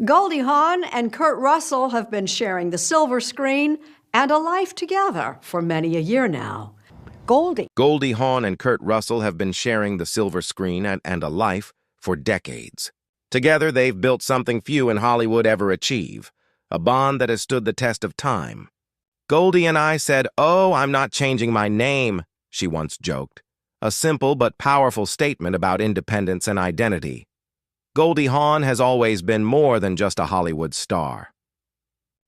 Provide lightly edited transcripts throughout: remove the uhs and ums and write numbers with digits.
Goldie Hawn and Kurt Russell have been sharing the silver screen and a life together for many a year now. Goldie Hawn and Kurt Russell have been sharing the silver screen and a life for decades. Together, they've built something few in Hollywood ever achieve, a bond that has stood the test of time. Goldie and I said, "Oh, I'm not changing my name," she once joked, a simple but powerful statement about independence and identity. Goldie Hawn has always been more than just a Hollywood star.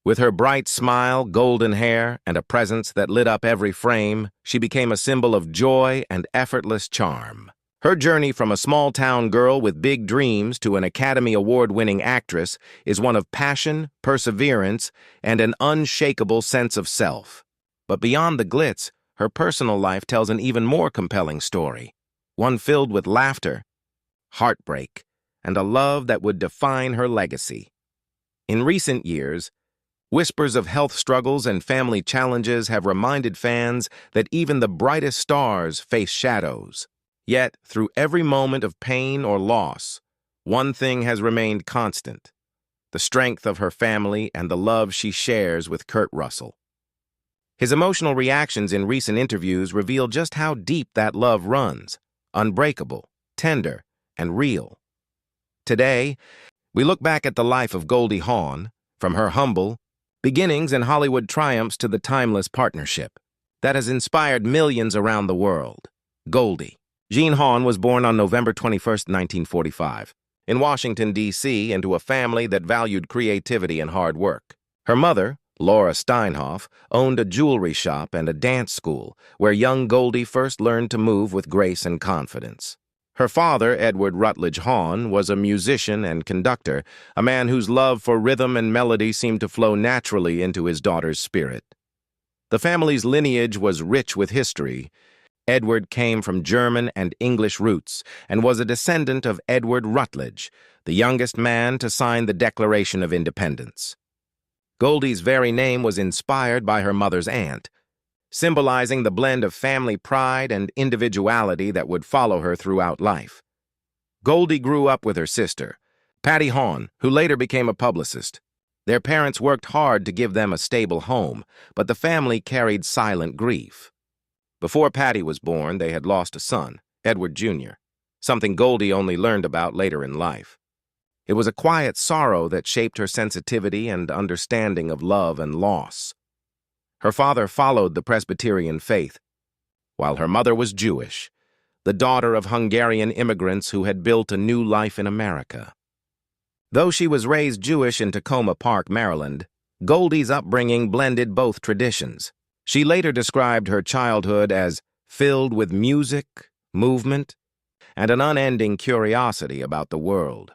With her bright smile, golden hair, and a presence that lit up every frame, she became a symbol of joy and effortless charm. Her journey from a small-town girl with big dreams to an Academy Award-winning actress is one of passion, perseverance, and an unshakable sense of self. But beyond the glitz, her personal life tells an even more compelling story, one filled with laughter, heartbreak, and a love that would define her legacy. In recent years, whispers of health struggles and family challenges have reminded fans that even the brightest stars face shadows. Yet, through every moment of pain or loss, one thing has remained constant: the strength of her family and the love she shares with Kurt Russell. His emotional reactions in recent interviews reveal just how deep that love runs, unbreakable, tender, and real. Today, we look back at the life of Goldie Hawn, from her humble beginnings and Hollywood triumphs to the timeless partnership that has inspired millions around the world. Goldie Hawn was born on November 21, 1945, in Washington, D.C., into a family that valued creativity and hard work. Her mother, Laura Steinhoff, owned a jewelry shop and a dance school where young Goldie first learned to move with grace and confidence. Her father, Edward Rutledge Hawn, was a musician and conductor, a man whose love for rhythm and melody seemed to flow naturally into his daughter's spirit. The family's lineage was rich with history. Edward came from German and English roots and was a descendant of Edward Rutledge, the youngest man to sign the Declaration of Independence. Goldie's very name was inspired by her mother's aunt, symbolizing the blend of family pride and individuality that would follow her throughout life. Goldie grew up with her sister, Patty Hawn, who later became a publicist. Their parents worked hard to give them a stable home, but the family carried silent grief. Before Patty was born, they had lost a son, Edward Jr., something Goldie only learned about later in life. It was a quiet sorrow that shaped her sensitivity and understanding of love and loss. Her father followed the Presbyterian faith, while her mother was Jewish, the daughter of Hungarian immigrants who had built a new life in America. Though she was raised Jewish in Tacoma Park, Maryland, Goldie's upbringing blended both traditions. She later described her childhood as filled with music, movement, and an unending curiosity about the world.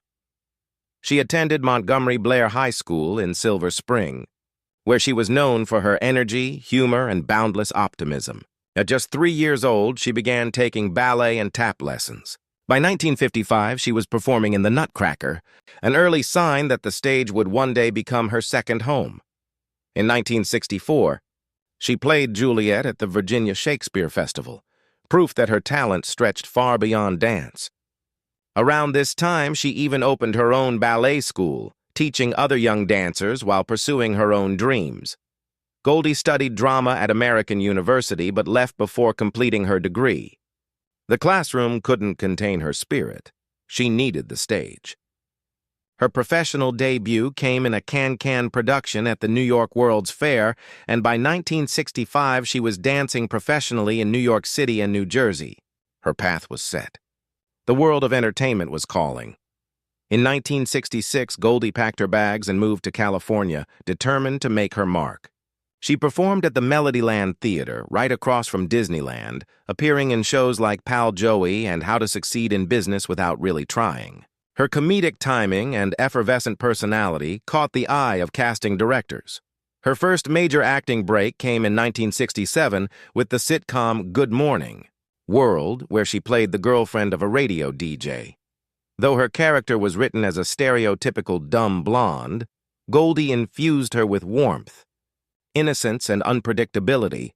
She attended Montgomery Blair High School in Silver Spring, where she was known for her energy, humor, and boundless optimism. At just 3 years old, she began taking ballet and tap lessons. By 1955, she was performing in the Nutcracker, an early sign that the stage would one day become her second home. In 1964, she played Juliet at the Virginia Shakespeare Festival, proof that her talent stretched far beyond dance. Around this time, she even opened her own ballet school, teaching other young dancers while pursuing her own dreams. Goldie studied drama at American University but left before completing her degree. The classroom couldn't contain her spirit. She needed the stage. Her professional debut came in a can-can production at the New York World's Fair, and by 1965 she was dancing professionally in New York City and New Jersey. Her path was set. The world of entertainment was calling. In 1966, Goldie packed her bags and moved to California, determined to make her mark. She performed at the Melodyland Theater, right across from Disneyland, appearing in shows like Pal Joey and How to Succeed in Business Without Really Trying. Her comedic timing and effervescent personality caught the eye of casting directors. Her first major acting break came in 1967 with the sitcom Good Morning World, where she played the girlfriend of a radio DJ. Though her character was written as a stereotypical dumb blonde, Goldie infused her with warmth, innocence, and unpredictability,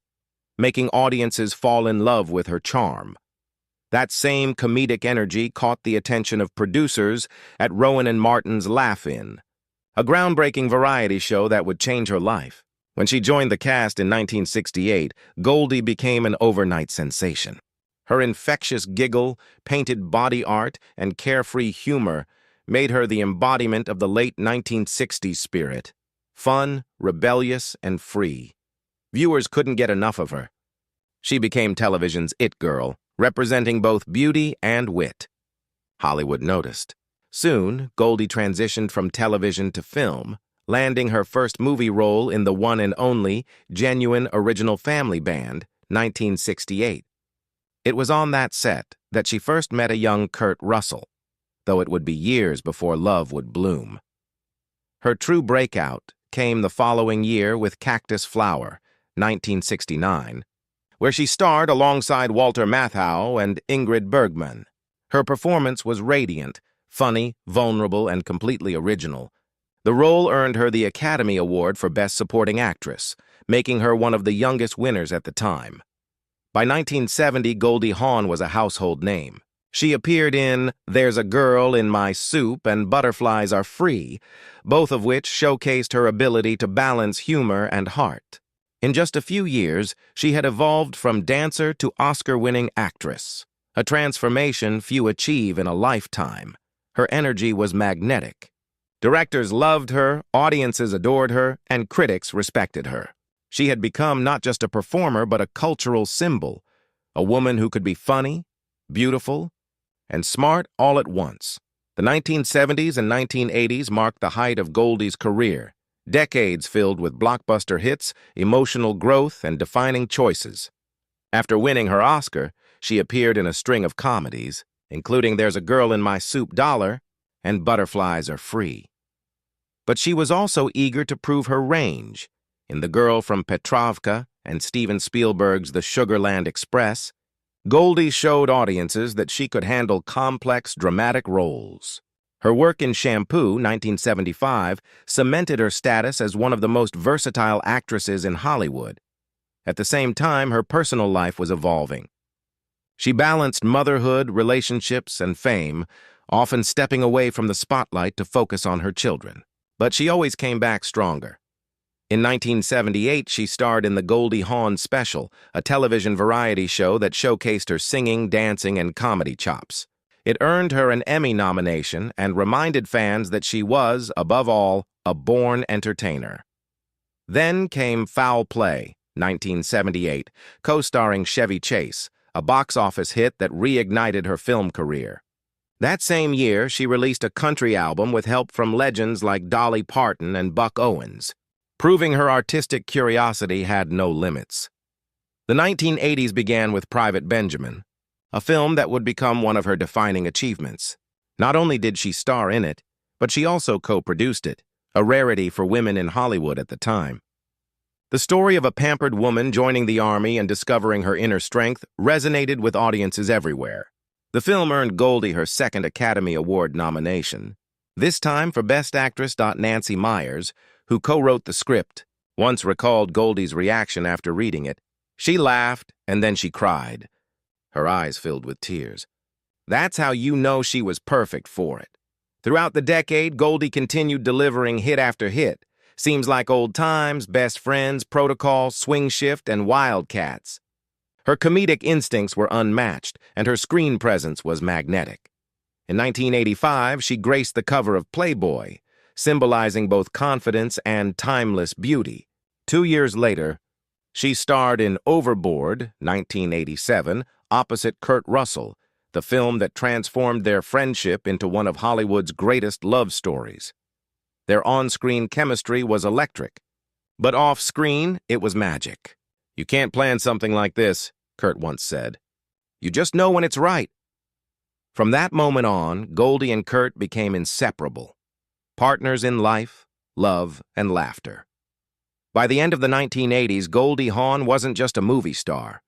making audiences fall in love with her charm. That same comedic energy caught the attention of producers at Rowan and Martin's Laugh-In, a groundbreaking variety show that would change her life. When she joined the cast in 1968, Goldie became an overnight sensation. Her infectious giggle, painted body art, and carefree humor made her the embodiment of the late 1960s spirit. Fun, rebellious, and free. Viewers couldn't get enough of her. She became television's it girl, representing both beauty and wit. Hollywood noticed. Soon, Goldie transitioned from television to film, landing her first movie role in the one and only Genuine Original Family Band, 1968. It was on that set that she first met a young Kurt Russell, though it would be years before love would bloom. Her true breakout came the following year with Cactus Flower, 1969, where she starred alongside Walter Matthau and Ingrid Bergman. Her performance was radiant, funny, vulnerable, and completely original. The role earned her the Academy Award for Best Supporting Actress, making her one of the youngest winners at the time. By 1970, Goldie Hawn was a household name. She appeared in There's a Girl in My Soup and Butterflies Are Free, both of which showcased her ability to balance humor and heart. In just a few years, she had evolved from dancer to Oscar-winning actress, a transformation few achieve in a lifetime. Her energy was magnetic. Directors loved her, audiences adored her, and critics respected her. She had become not just a performer, but a cultural symbol, a woman who could be funny, beautiful, and smart all at once. The 1970s and 1980s marked the height of Goldie's career, decades filled with blockbuster hits, emotional growth, and defining choices. After winning her Oscar, she appeared in a string of comedies, including There's a Girl in My Soup Dollar and Butterflies Are Free. But she was also eager to prove her range. In The Girl from Petrovka and Steven Spielberg's The Sugarland Express, Goldie showed audiences that she could handle complex, dramatic roles. Her work in Shampoo, 1975, cemented her status as one of the most versatile actresses in Hollywood. At the same time, her personal life was evolving. She balanced motherhood, relationships, and fame, often stepping away from the spotlight to focus on her children. But she always came back stronger. In 1978, she starred in the Goldie Hawn Special, a television variety show that showcased her singing, dancing, and comedy chops. It earned her an Emmy nomination and reminded fans that she was, above all, a born entertainer. Then came Foul Play, 1978, co-starring Chevy Chase, a box office hit that reignited her film career. That same year, she released a country album with help from legends like Dolly Parton and Buck Owens, proving her artistic curiosity had no limits. The 1980s began with Private Benjamin, a film that would become one of her defining achievements. Not only did she star in it, but she also co-produced it, a rarity for women in Hollywood at the time. The story of a pampered woman joining the army and discovering her inner strength resonated with audiences everywhere. The film earned Goldie her second Academy Award nomination, this time for Best Actress. Nancy Meyers, who co-wrote the script, once recalled Goldie's reaction after reading it. She laughed, and then she cried. Her eyes filled with tears. That's how you know she was perfect for it. Throughout the decade, Goldie continued delivering hit after hit. Seems Like Old Times, Best Friends, Protocol, Swing Shift, and Wildcats. Her comedic instincts were unmatched, and her screen presence was magnetic. In 1985, she graced the cover of Playboy, symbolizing both confidence and timeless beauty. 2 years later, she starred in Overboard, 1987, opposite Kurt Russell, the film that transformed their friendship into one of Hollywood's greatest love stories. Their on-screen chemistry was electric, but off-screen, it was magic. You can't plan something like this, Kurt once said. You just know when it's right. From that moment on, Goldie and Kurt became inseparable, partners in life, love, and laughter. By the end of the 1980s, Goldie Hawn wasn't just a movie star.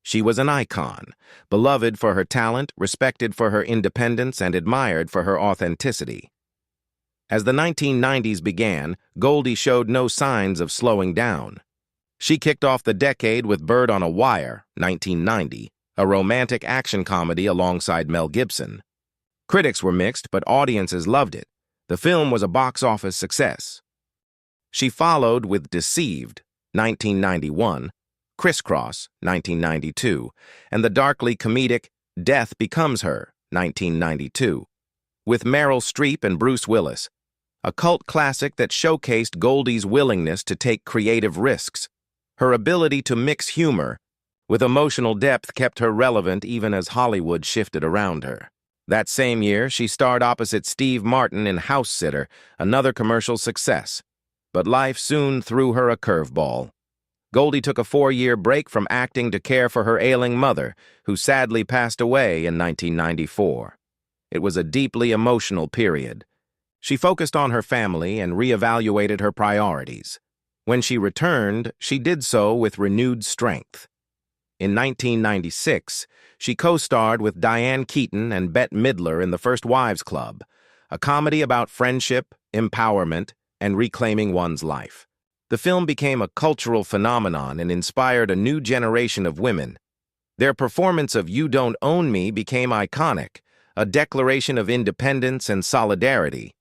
She was an icon, beloved for her talent, respected for her independence, and admired for her authenticity. As the 1990s began, Goldie showed no signs of slowing down. She kicked off the decade with Bird on a Wire, 1990, a romantic action comedy alongside Mel Gibson. Critics were mixed, but audiences loved it. The film was a box office success. She followed with Deceived, 1991, Crisscross, 1992, and the darkly comedic Death Becomes Her, 1992, with Meryl Streep and Bruce Willis, a cult classic that showcased Goldie's willingness to take creative risks. Her ability to mix humor with emotional depth kept her relevant even as Hollywood shifted around her. That same year, she starred opposite Steve Martin in House Sitter, another commercial success. But life soon threw her a curveball. Goldie took a 4-year break from acting to care for her ailing mother, who sadly passed away in 1994. It was a deeply emotional period. She focused on her family and reevaluated her priorities. When she returned, she did so with renewed strength. In 1996, she co-starred with Diane Keaton and Bette Midler in The First Wives Club, a comedy about friendship, empowerment, and reclaiming one's life. The film became a cultural phenomenon and inspired a new generation of women. Their performance of You Don't Own Me became iconic, a declaration of independence and solidarity.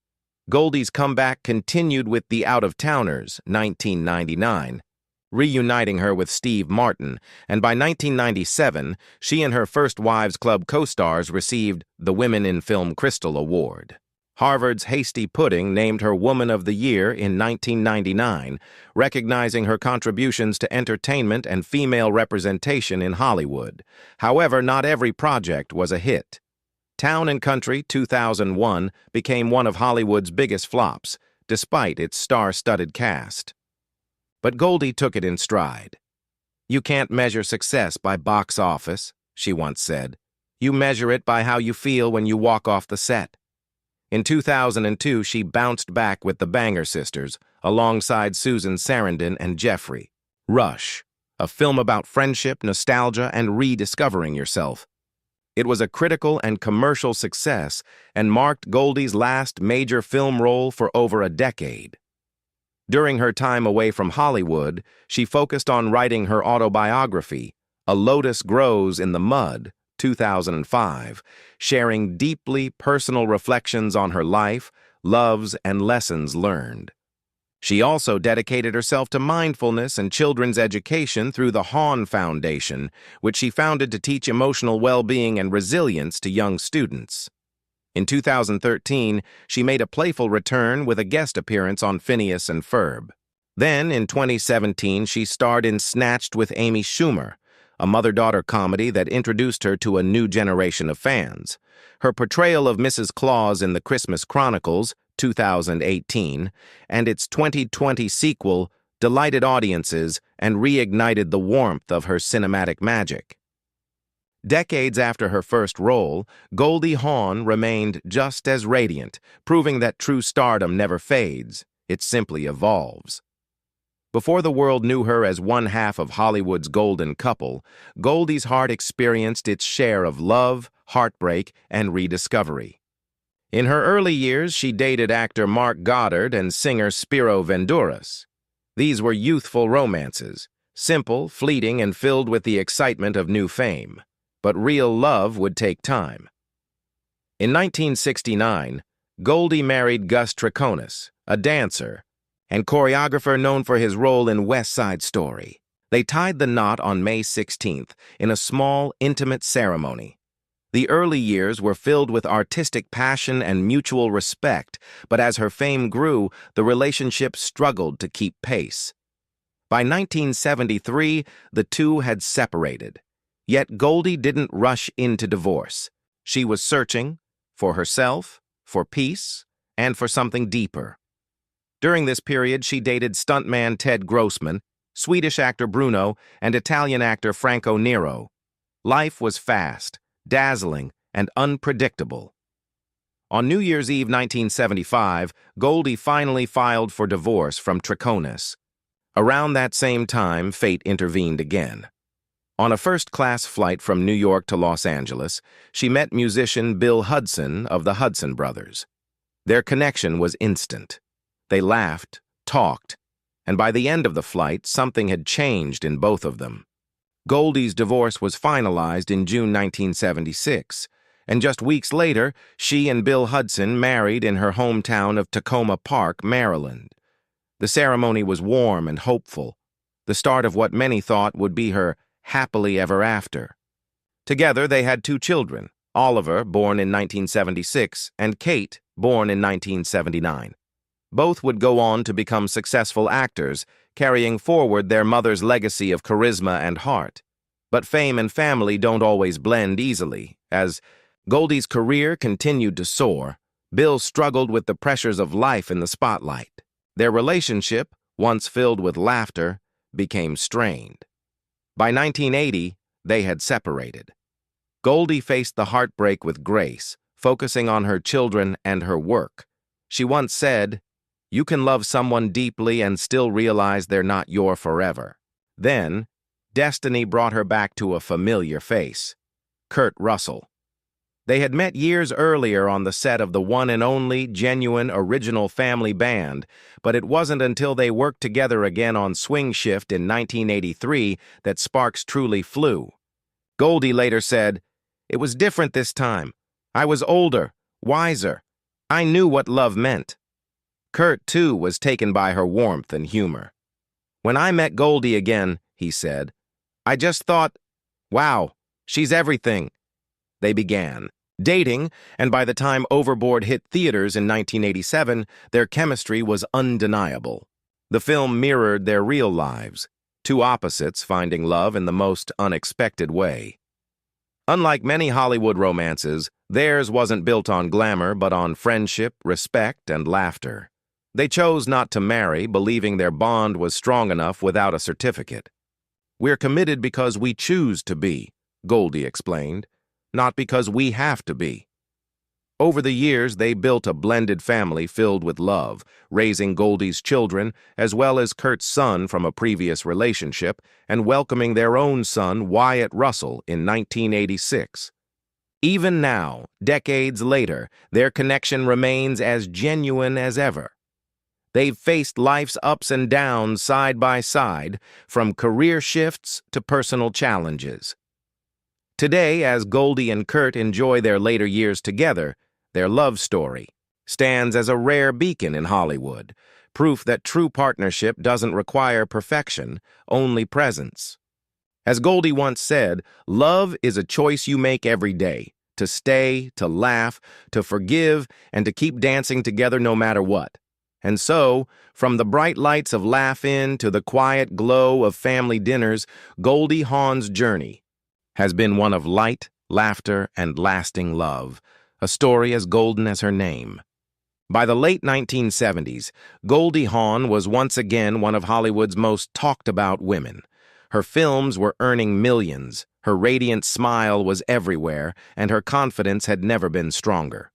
Goldie's comeback continued with The Out-of-Towners, 1999, reuniting her with Steve Martin, and by 1997, she and her First Wives Club co-stars received the Women in Film Crystal Award. Harvard's Hasty Pudding named her Woman of the Year in 1999, recognizing her contributions to entertainment and female representation in Hollywood. However, not every project was a hit. Town and Country 2001 became one of Hollywood's biggest flops, despite its star-studded cast. But Goldie took it in stride. "You can't measure success by box office," she once said. "You measure it by how you feel when you walk off the set." In 2002, she bounced back with the Banger Sisters, alongside Susan Sarandon and Jeffrey. Rush, a film about friendship, nostalgia, and rediscovering yourself. It was a critical and commercial success and marked Goldie's last major film role for over a decade. During her time away from Hollywood, she focused on writing her autobiography, A Lotus Grows in the Mud, 2005, sharing deeply personal reflections on her life, loves, and lessons learned. She also dedicated herself to mindfulness and children's education through the Hawn Foundation, which she founded to teach emotional well-being and resilience to young students. In 2013, she made a playful return with a guest appearance on Phineas and Ferb. Then, in 2017, she starred in Snatched with Amy Schumer, a mother-daughter comedy that introduced her to a new generation of fans. Her portrayal of Mrs. Claus in The Christmas Chronicles, 2018, and its 2020 sequel delighted audiences and reignited the warmth of her cinematic magic. Decades after her first role, Goldie Hawn remained just as radiant, proving that true stardom never fades, it simply evolves. Before the world knew her as one half of Hollywood's golden couple, Goldie's heart experienced its share of love, heartbreak, and rediscovery. In her early years, she dated actor Mark Goddard and singer Spiro Venduras. These were youthful romances, simple, fleeting, and filled with the excitement of new fame. But real love would take time. In 1969, Goldie married Gus Triconis, a dancer and choreographer known for his role in West Side Story. They tied the knot on May 16th in a small, intimate ceremony. The early years were filled with artistic passion and mutual respect, but as her fame grew, the relationship struggled to keep pace. By 1973, the two had separated. Yet Goldie didn't rush into divorce. She was searching for herself, for peace, and for something deeper. During this period, she dated stuntman Ted Grossman, Swedish actor Bruno, and Italian actor Franco Nero. Life was fast, dazzling, and unpredictable. On New Year's Eve 1975, Goldie finally filed for divorce from Triconis. Around that same time, fate intervened again. On a first-class flight from New York to Los Angeles, she met musician Bill Hudson of the Hudson Brothers. Their connection was instant. They laughed, talked, and by the end of the flight, something had changed in both of them. Goldie's divorce was finalized in June 1976, and just weeks later, she and Bill Hudson married in her hometown of Tacoma Park, Maryland. The ceremony was warm and hopeful, the start of what many thought would be her happily ever after. Together, they had 2 children, Oliver, born in 1976, and Kate, born in 1979. Both would go on to become successful actors, carrying forward their mother's legacy of charisma and heart. But fame and family don't always blend easily. As Goldie's career continued to soar, Bill struggled with the pressures of life in the spotlight. Their relationship, once filled with laughter, became strained. By 1980, they had separated. Goldie faced the heartbreak with grace, focusing on her children and her work. She once said, "You can love someone deeply and still realize they're not your forever." Then, destiny brought her back to a familiar face, Kurt Russell. They had met years earlier on the set of the one and only genuine original family band, but it wasn't until they worked together again on Swing Shift in 1983 that sparks truly flew. Goldie later said, "It was different this time. I was older, wiser. I knew what love meant." Kurt, too, was taken by her warmth and humor. "When I met Goldie again," he said, "I just thought, wow, she's everything." They began dating, and by the time Overboard hit theaters in 1987, their chemistry was undeniable. The film mirrored their real lives, 2 opposites finding love in the most unexpected way. Unlike many Hollywood romances, theirs wasn't built on glamour but on friendship, respect, and laughter. They chose not to marry, believing their bond was strong enough without a certificate. "We're committed because we choose to be," Goldie explained, "not because we have to be." Over the years, they built a blended family filled with love, raising Goldie's children as well as Kurt's son from a previous relationship and welcoming their own son, Wyatt Russell, in 1986. Even now, decades later, their connection remains as genuine as ever. They've faced life's ups and downs side by side, from career shifts to personal challenges. Today, as Goldie and Kurt enjoy their later years together, their love story stands as a rare beacon in Hollywood, proof that true partnership doesn't require perfection, only presence. As Goldie once said, love is a choice you make every day, to stay, to laugh, to forgive, and to keep dancing together no matter what. And so, from the bright lights of Laugh-In to the quiet glow of family dinners, Goldie Hawn's journey has been one of light, laughter, and lasting love, a story as golden as her name. By the late 1970s, Goldie Hawn was once again one of Hollywood's most talked-about women. Her films were earning millions, her radiant smile was everywhere, and her confidence had never been stronger.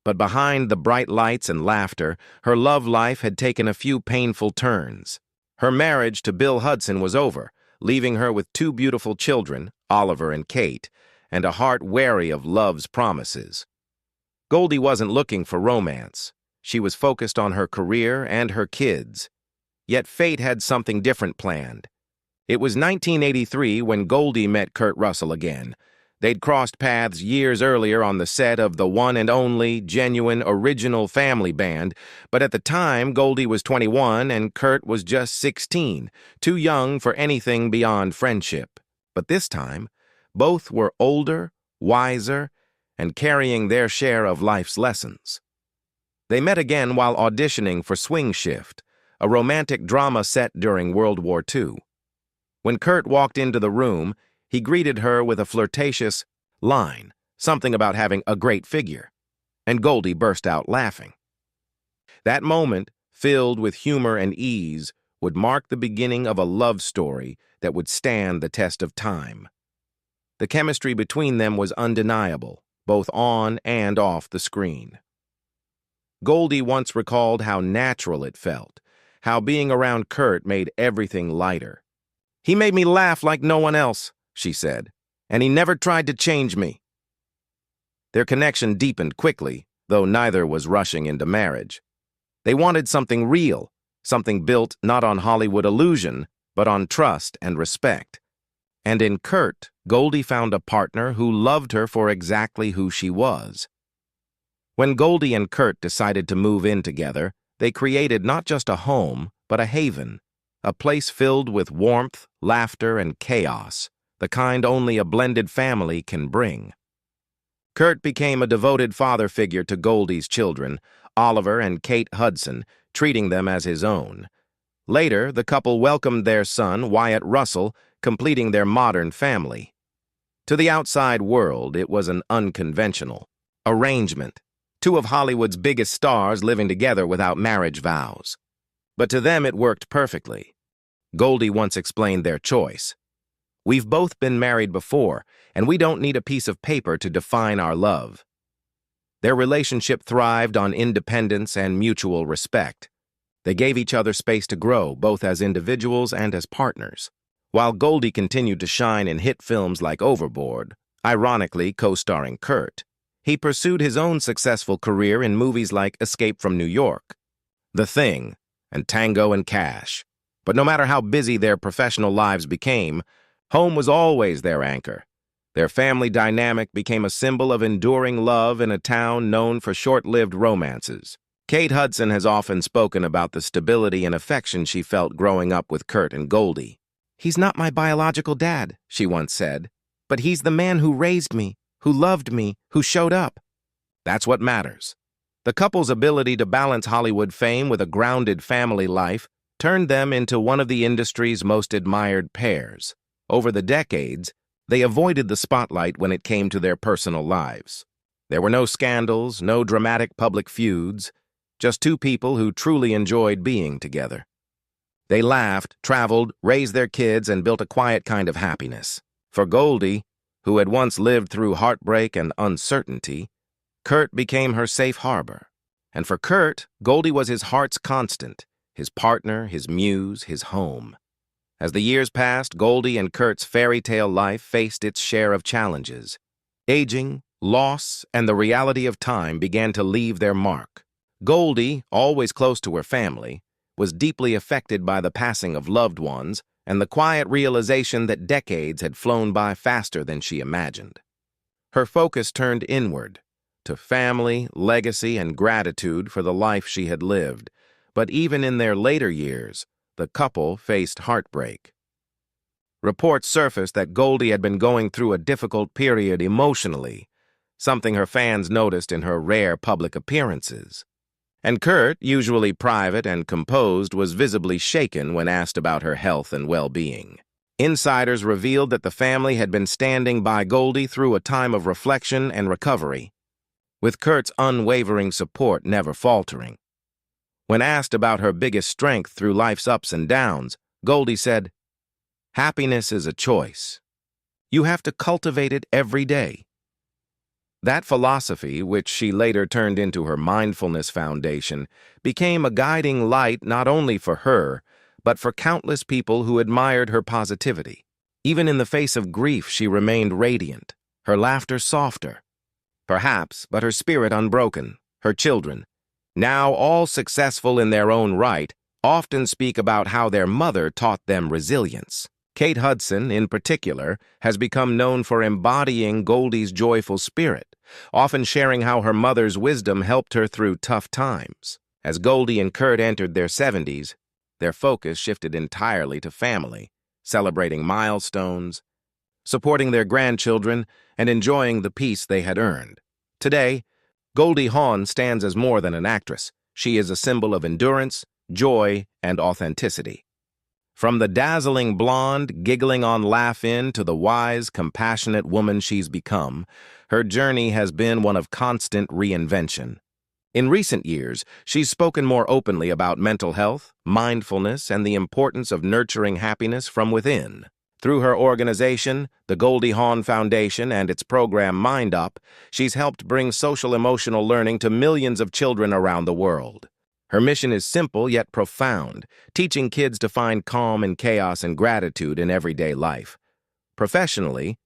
But behind the bright lights and laughter, her love life had taken a few painful turns. Her marriage to Bill Hudson was over, leaving her with 2 beautiful children, Oliver and Kate, and a heart wary of love's promises. Goldie wasn't looking for romance. She was focused on her career and her kids. Yet fate had something different planned. It was 1983 when Goldie met Kurt Russell again. They'd crossed paths years earlier on the set of the one and only, genuine, original family band, but at the time, Goldie was 21 and Kurt was just 16, too young for anything beyond friendship. But this time, both were older, wiser, and carrying their share of life's lessons. They met again while auditioning for Swing Shift, a romantic drama set during World War II. When Kurt walked into the room, he greeted her with a flirtatious line, something about having a great figure, and Goldie burst out laughing. That moment, filled with humor and ease, would mark the beginning of a love story that would stand the test of time. The chemistry between them was undeniable, both on and off the screen. Goldie once recalled how natural it felt, how being around Kurt made everything lighter. "He made me laugh like no one else," she said, "and he never tried to change me." Their connection deepened quickly, though neither was rushing into marriage. They wanted something real, something built not on Hollywood illusion, but on trust and respect. And in Kurt, Goldie found a partner who loved her for exactly who she was. When Goldie and Kurt decided to move in together, they created not just a home, but a haven, a place filled with warmth, laughter, and chaos, the kind only a blended family can bring. Kurt became a devoted father figure to Goldie's children, Oliver and Kate Hudson, treating them as his own. Later, the couple welcomed their son, Wyatt Russell, completing their modern family. To the outside world, it was an unconventional arrangement, two of Hollywood's biggest stars living together without marriage vows. But to them, it worked perfectly. Goldie once explained their choice. "We've both been married before, and we don't need a piece of paper to define our love." Their relationship thrived on independence and mutual respect. They gave each other space to grow, both as individuals and as partners. While Goldie continued to shine in hit films like Overboard, ironically co-starring Kurt, he pursued his own successful career in movies like Escape from New York, The Thing, and Tango and Cash. But no matter how busy their professional lives became, home was always their anchor. Their family dynamic became a symbol of enduring love in a town known for short-lived romances. Kate Hudson has often spoken about the stability and affection she felt growing up with Kurt and Goldie. "He's not my biological dad," she once said, "but he's the man who raised me, who loved me, who showed up." That's what matters. The couple's ability to balance Hollywood fame with a grounded family life turned them into one of the industry's most admired pairs. Over the decades, they avoided the spotlight when it came to their personal lives. There were no scandals, no dramatic public feuds, just two people who truly enjoyed being together. They laughed, traveled, raised their kids, and built a quiet kind of happiness. For Goldie, who had once lived through heartbreak and uncertainty, Kurt became her safe harbor. And for Kurt, Goldie was his heart's constant, his partner, his muse, his home. As the years passed, Goldie and Kurt's fairy tale life faced its share of challenges. Aging, loss, and the reality of time began to leave their mark. Goldie, always close to her family, was deeply affected by the passing of loved ones and the quiet realization that decades had flown by faster than she imagined. Her focus turned inward, to family, legacy, and gratitude for the life she had lived. But even in their later years, the couple faced heartbreak. Reports surfaced that Goldie had been going through a difficult period emotionally, something her fans noticed in her rare public appearances. And Kurt, usually private and composed, was visibly shaken when asked about her health and well-being. Insiders revealed that the family had been standing by Goldie through a time of reflection and recovery, with Kurt's unwavering support never faltering. When asked about her biggest strength through life's ups and downs, Goldie said, "Happiness is a choice. You have to cultivate it every day." That philosophy, which she later turned into her mindfulness foundation, became a guiding light not only for her, but for countless people who admired her positivity. Even in the face of grief, she remained radiant, her laughter softer. Perhaps, but her spirit unbroken. Her children, now all successful in their own right, often speak about how their mother taught them resilience. Kate Hudson, in particular, has become known for embodying Goldie's joyful spirit, often sharing how her mother's wisdom helped her through tough times. As Goldie and Kurt entered their 70s, their focus shifted entirely to family, celebrating milestones, supporting their grandchildren, and enjoying the peace they had earned. Today, Goldie Hawn stands as more than an actress. She is a symbol of endurance, joy, and authenticity. From the dazzling blonde giggling on Laugh-In to the wise, compassionate woman she's become, her journey has been one of constant reinvention. In recent years, she's spoken more openly about mental health, mindfulness, and the importance of nurturing happiness from within. Through her organization, the Goldie Hawn Foundation, and its program Mind Up, she's helped bring social-emotional learning to millions of children around the world. Her mission is simple yet profound, teaching kids to find calm in chaos and gratitude in everyday life. Professionally,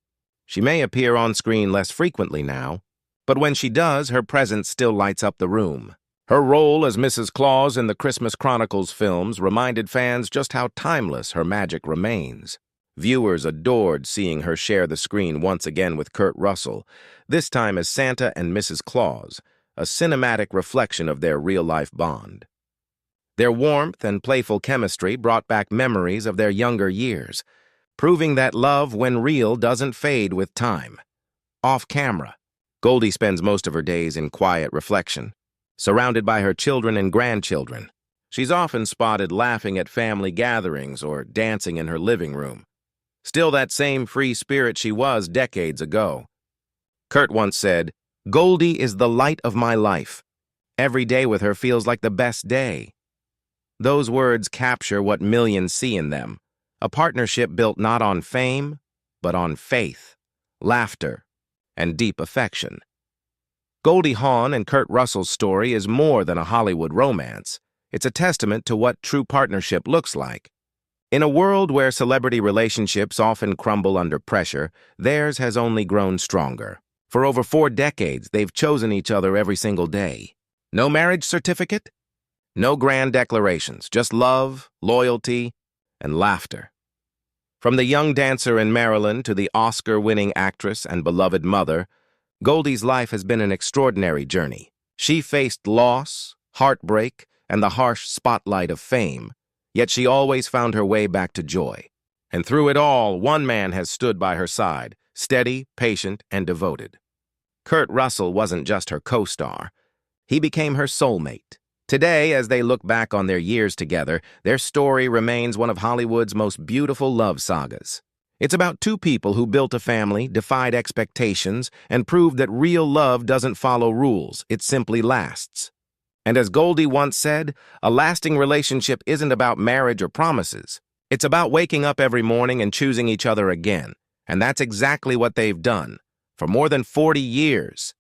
she may appear on screen less frequently now, but when she does, her presence still lights up the room. Her role as Mrs. Claus in the Christmas Chronicles films reminded fans just how timeless her magic remains. Viewers adored seeing her share the screen once again with Kurt Russell, this time as Santa and Mrs. Claus, a cinematic reflection of their real-life bond. Their warmth and playful chemistry brought back memories of their younger years, proving that love, when real, doesn't fade with time. Off camera, Goldie spends most of her days in quiet reflection, surrounded by her children and grandchildren. She's often spotted laughing at family gatherings or dancing in her living room. Still that same free spirit she was decades ago. Kurt once said, "Goldie is the light of my life. Every day with her feels like the best day." Those words capture what millions see in them, a partnership built not on fame, but on faith, laughter, and deep affection. Goldie Hawn and Kurt Russell's story is more than a Hollywood romance. It's a testament to what true partnership looks like. In a world where celebrity relationships often crumble under pressure, theirs has only grown stronger. For over 4 decades, they've chosen each other every single day. No marriage certificate? No grand declarations, just love, loyalty, and laughter. From the young dancer in Maryland to the Oscar-winning actress and beloved mother, Goldie's life has been an extraordinary journey. She faced loss, heartbreak, and the harsh spotlight of fame, yet she always found her way back to joy. And through it all, one man has stood by her side, steady, patient, and devoted. Kurt Russell wasn't just her co-star. He became her soulmate. Today, as they look back on their years together, their story remains one of Hollywood's most beautiful love sagas. It's about 2 people who built a family, defied expectations, and proved that real love doesn't follow rules, it simply lasts. And as Goldie once said, a lasting relationship isn't about marriage or promises. It's about waking up every morning and choosing each other again. And that's exactly what they've done. For more than 40 years,